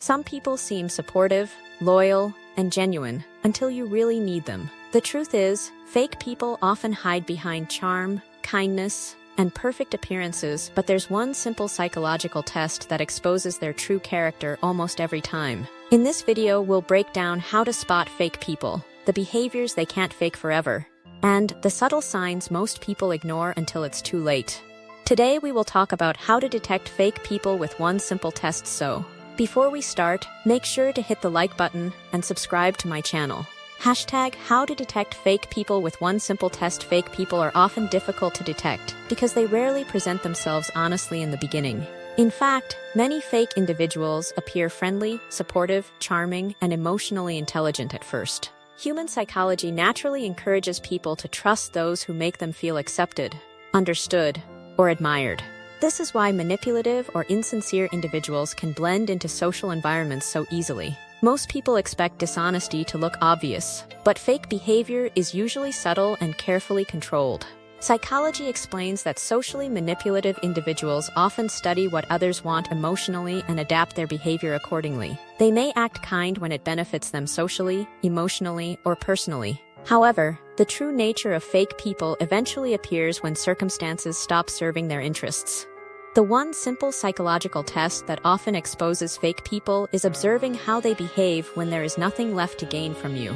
Some people seem supportive, loyal, and genuine until you really need them. The truth is, fake people often hide behind charm, kindness, and perfect appearances, but there's one simple psychological test that exposes their true character almost every time. In this video, we'll break down how to spot fake people, the behaviors they can't fake forever, and the subtle signs most people ignore until it's too late. Today, we will talk about how to detect fake people with one simple test. So, before we start, make sure to hit the like button and subscribe to my channel. How to detect fake people with one simple test. Fake people are often difficult to detect because they rarely present themselves honestly in the beginning. In fact, many fake individuals appear friendly, supportive, charming, and emotionally intelligent at first. Human psychology naturally encourages people to trust those who make them feel accepted, understood, or admired. This is why manipulative or insincere individuals can blend into social environments so easily. Most people expect dishonesty to look obvious, but fake behavior is usually subtle and carefully controlled. Psychology explains that socially manipulative individuals often study what others want emotionally and adapt their behavior accordingly. They may act kind when it benefits them socially, emotionally, or personally. However, the true nature of fake people eventually appears when circumstances stop serving their interests. The one simple psychological test that often exposes fake people is observing how they behave when there is nothing left to gain from you.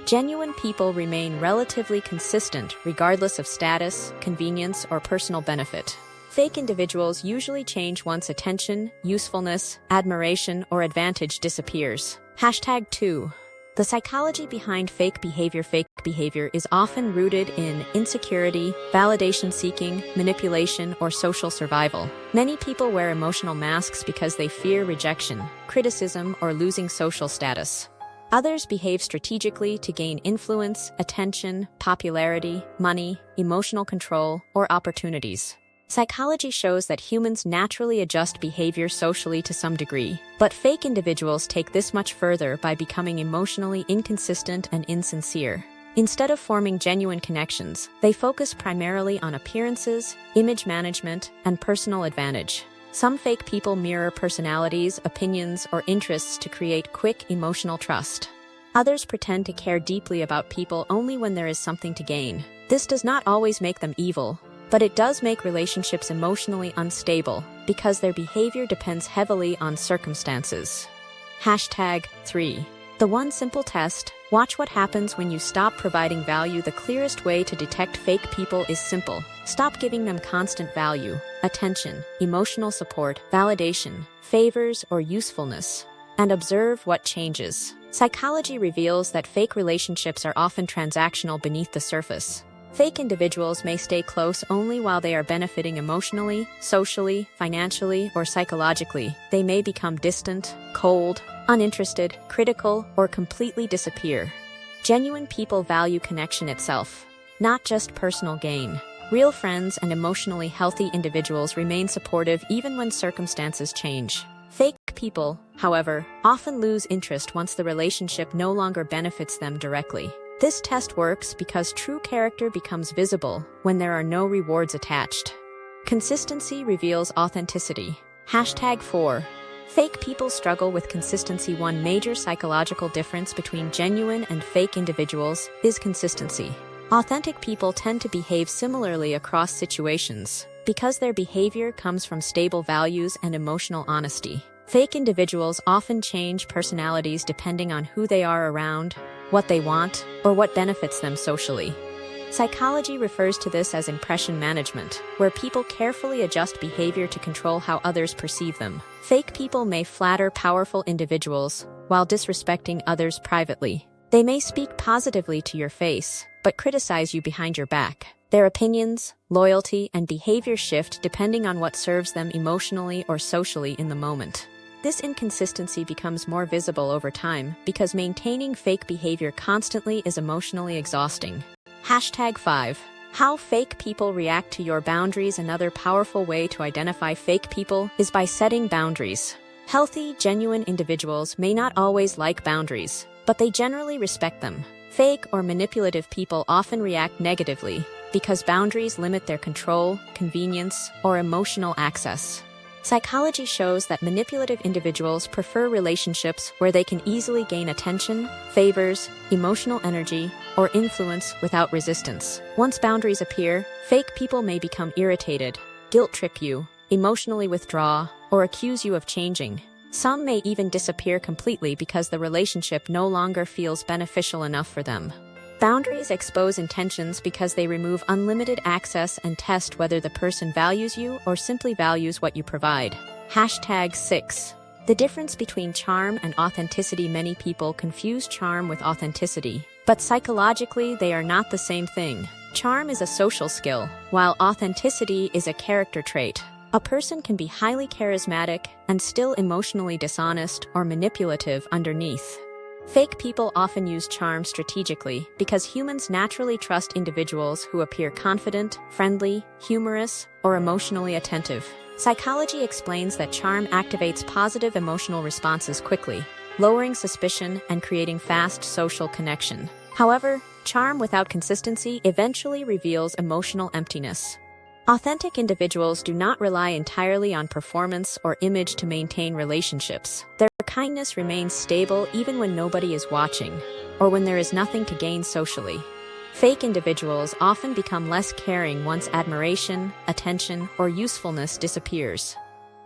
Genuine people remain relatively consistent regardless of status, convenience, or personal benefit. Fake individuals usually change once attention, usefulness, admiration, or advantage disappears. 2. The psychology behind fake behavior. Fake behavior is often rooted in insecurity, validation seeking, manipulation, or social survival. Many people wear emotional masks because they fear rejection, criticism, or losing social status. Others behave strategically to gain influence, attention, popularity, money, emotional control, or opportunities. Psychology shows that humans naturally adjust behavior socially to some degree, but fake individuals take this much further by becoming emotionally inconsistent and insincere. Instead of forming genuine connections, they focus primarily on appearances, image management, and personal advantage. Some fake people mirror personalities, opinions, or interests to create quick emotional trust. Others pretend to care deeply about people only when there is something to gain. This does not always make them evil, but it does make relationships emotionally unstable because their behavior depends heavily on circumstances. 3. The one simple test. Watch what happens when you stop providing value. The clearest way to detect fake people is simple. Stop giving them constant value, attention, emotional support, validation, favors, or usefulness, and observe what changes. Psychology reveals that fake relationships are often transactional beneath the surface. Fake individuals may stay close only while they are benefiting emotionally, socially, financially, or psychologically. They may become distant, cold, uninterested, critical, or completely disappear. Genuine people value connection itself, not just personal gain. Real friends and emotionally healthy individuals remain supportive even when circumstances change. Fake people, however, often lose interest once the relationship no longer benefits them directly. This test works because true character becomes visible when there are no rewards attached. Consistency reveals authenticity. 4. Fake people struggle with consistency. One major psychological difference between genuine and fake individuals is consistency. Authentic people tend to behave similarly across situations because their behavior comes from stable values and emotional honesty. Fake individuals often change personalities depending on who they are around, what they want, or what benefits them socially. Psychology refers to this as impression management, where people carefully adjust behavior to control how others perceive them. Fake people may flatter powerful individuals while disrespecting others privately. They may speak positively to your face, but criticize you behind your back. Their opinions, loyalty, and behavior shift depending on what serves them emotionally or socially in the moment. This inconsistency becomes more visible over time because maintaining fake behavior constantly is emotionally exhausting. 5. How fake people react to your boundaries. Another powerful way to identify fake people is by setting boundaries. Healthy, genuine individuals may not always like boundaries, but they generally respect them. Fake or manipulative people often react negatively because boundaries limit their control, convenience, or emotional access. Psychology shows that manipulative individuals prefer relationships where they can easily gain attention, favors, emotional energy, or influence without resistance. Once boundaries appear, fake people may become irritated, guilt-trip you, emotionally withdraw, or accuse you of changing. Some may even disappear completely because the relationship no longer feels beneficial enough for them. Boundaries expose intentions because they remove unlimited access and test whether the person values you or simply values what you provide. #6. The difference between charm and authenticity. Many people confuse charm with authenticity, but psychologically they are not the same thing. Charm is a social skill, while authenticity is a character trait. A person can be highly charismatic and still emotionally dishonest or manipulative underneath. Fake people often use charm strategically because humans naturally trust individuals who appear confident, friendly, humorous, or emotionally attentive. Psychology explains that charm activates positive emotional responses quickly, lowering suspicion and creating fast social connection. However, charm without consistency eventually reveals emotional emptiness. Authentic individuals do not rely entirely on performance or image to maintain relationships. Their kindness remains stable even when nobody is watching, or when there is nothing to gain socially. Fake individuals often become less caring once admiration, attention, or usefulness disappears.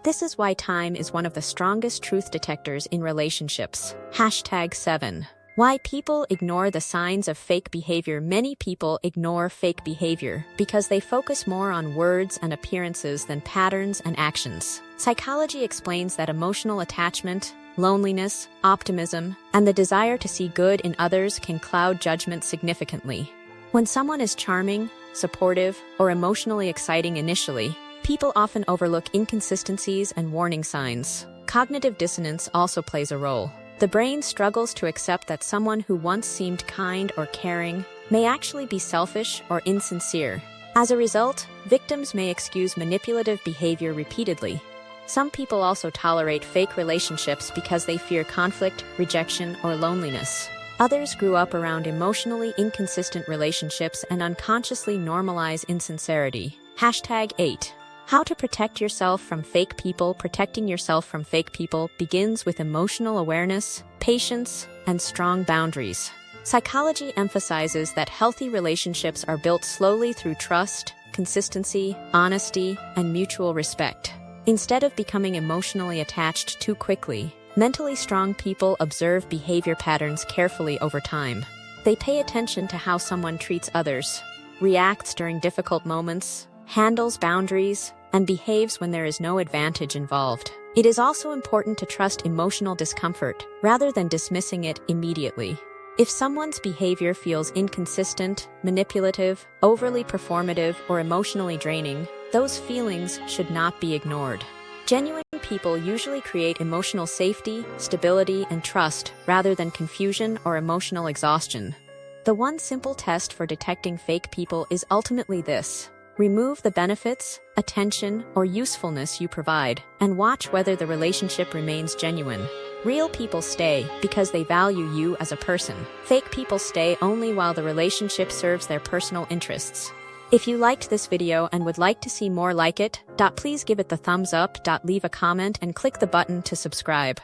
This is why time is one of the strongest truth detectors in relationships. #7. Why people ignore the signs of fake behavior. Many people ignore fake behavior because they focus more on words and appearances than patterns and actions. Psychology explains that emotional attachment, loneliness, optimism, and the desire to see good in others can cloud judgment significantly. When someone is charming, supportive, or emotionally exciting initially, people often overlook inconsistencies and warning signs. Cognitive dissonance also plays a role. The brain struggles to accept that someone who once seemed kind or caring may actually be selfish or insincere. As a result, victims may excuse manipulative behavior repeatedly. Some people also tolerate fake relationships because they fear conflict, rejection, or loneliness. Others grew up around emotionally inconsistent relationships and unconsciously normalize insincerity. #8. How to protect yourself from fake people. Protecting yourself from fake people begins with emotional awareness, patience, and strong boundaries. Psychology emphasizes that healthy relationships are built slowly through trust, consistency, honesty, and mutual respect. Instead of becoming emotionally attached too quickly, mentally strong people observe behavior patterns carefully over time. They pay attention to how someone treats others, reacts during difficult moments, handles boundaries, and behaves when there is no advantage involved. It is also important to trust emotional discomfort rather than dismissing it immediately. If someone's behavior feels inconsistent, manipulative, overly performative, or emotionally draining, those feelings should not be ignored. Genuine people usually create emotional safety, stability, and trust rather than confusion or emotional exhaustion. The one simple test for detecting fake people is ultimately this: remove the benefits, attention, or usefulness you provide, and watch whether the relationship remains genuine. Real people stay because they value you as a person. Fake people stay only while the relationship serves their personal interests. If you liked this video and would like to see more like it, please give it the thumbs up, leave a comment, and click the button to subscribe.